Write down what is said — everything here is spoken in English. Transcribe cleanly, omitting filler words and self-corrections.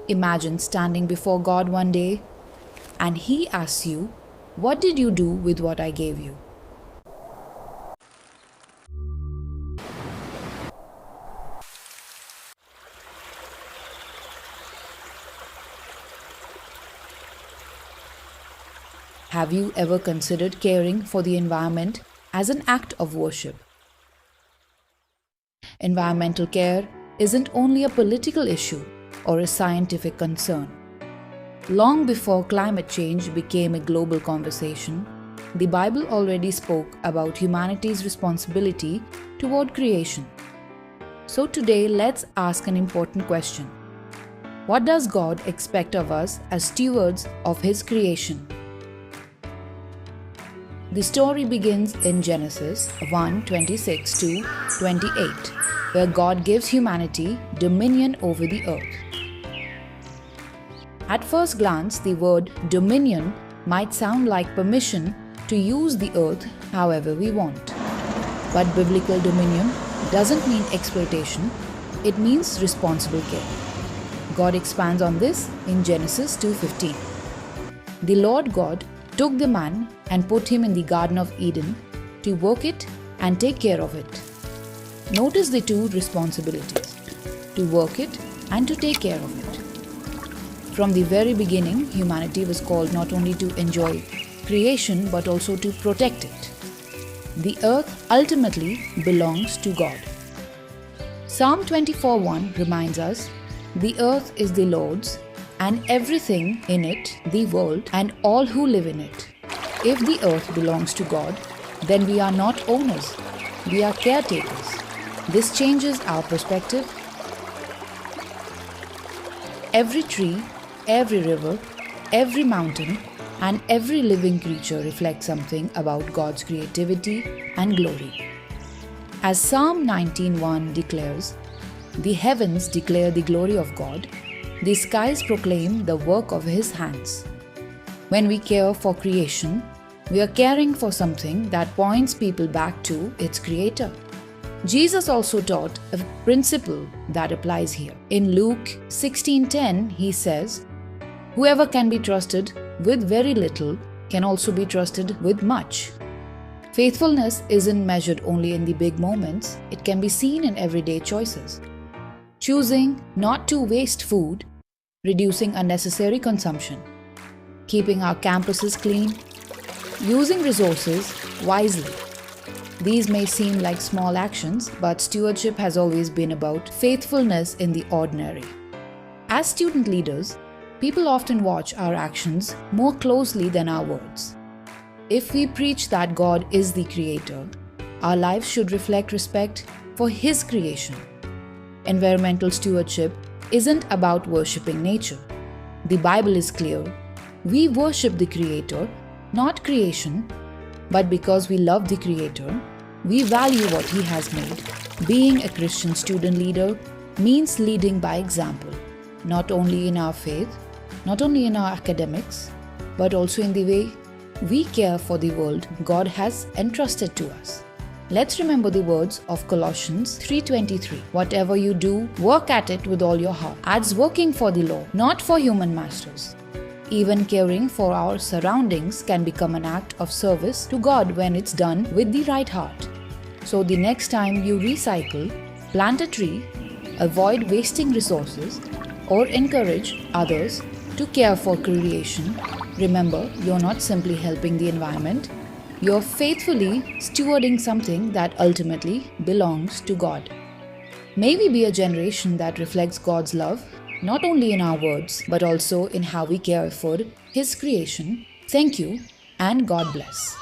Imagine standing before God one day and He asks you, "What did you do with what I gave you?" Have you ever considered caring for the environment as an act of worship? Environmental care isn't only a political issue or a scientific concern. Long before climate change became a global conversation, the Bible already spoke about humanity's responsibility toward creation. So today, let's ask an important question. What does God expect of us as stewards of His creation? The story begins in Genesis 1:26 to 28, where God gives humanity dominion over the earth. At first glance, the word dominion might sound like permission to use the earth however we want. But biblical dominion doesn't mean exploitation, it means responsible care. God expands on this in Genesis 2:15. The Lord God took the man and put him in the Garden of Eden to work it and take care of it. Notice the two responsibilities: to work it and to take care of it. From the very beginning, humanity was called not only to enjoy creation but also to protect it. The earth ultimately belongs to God. Psalm 24:1 reminds us, "The earth is the Lord's, and everything in it, the world, and all who live in it." If the earth belongs to God, then we are not owners, we are caretakers. This changes our perspective. Every tree, every river, every mountain, and every living creature reflects something about God's creativity and glory. As Psalm 19:1 declares, "The heavens declare the glory of God, the skies proclaim the work of His hands." When we care for creation, we are caring for something that points people back to its Creator. Jesus also taught a principle that applies here. In Luke 16:10, He says, "Whoever can be trusted with very little can also be trusted with much." Faithfulness isn't measured only in the big moments, it can be seen in everyday choices. Choosing not to waste food, reducing unnecessary consumption, keeping our campuses clean, using resources wisely. These may seem like small actions, but stewardship has always been about faithfulness in the ordinary. As student leaders, people often watch our actions more closely than our words. If we preach that God is the Creator, our lives should reflect respect for His creation. Environmental stewardship isn't about worshipping nature. The Bible is clear. We worship the Creator, not creation, but because we love the Creator, we value what He has made. Being a Christian student leader means leading by example, not only in our faith, not only in our academics, but also in the way we care for the world God has entrusted to us. Let's remember the words of Colossians 3:23. "Whatever you do, work at it with all your heart, as working for the Lord, not for human masters." Even caring for our surroundings can become an act of service to God when it's done with the right heart. So the next time you recycle, plant a tree, avoid wasting resources, or encourage others to care for creation, remember you're not simply helping the environment, you're faithfully stewarding something that ultimately belongs to God. May we be a generation that reflects God's love, not only in our words, but also in how we care for His creation. Thank you, and God bless.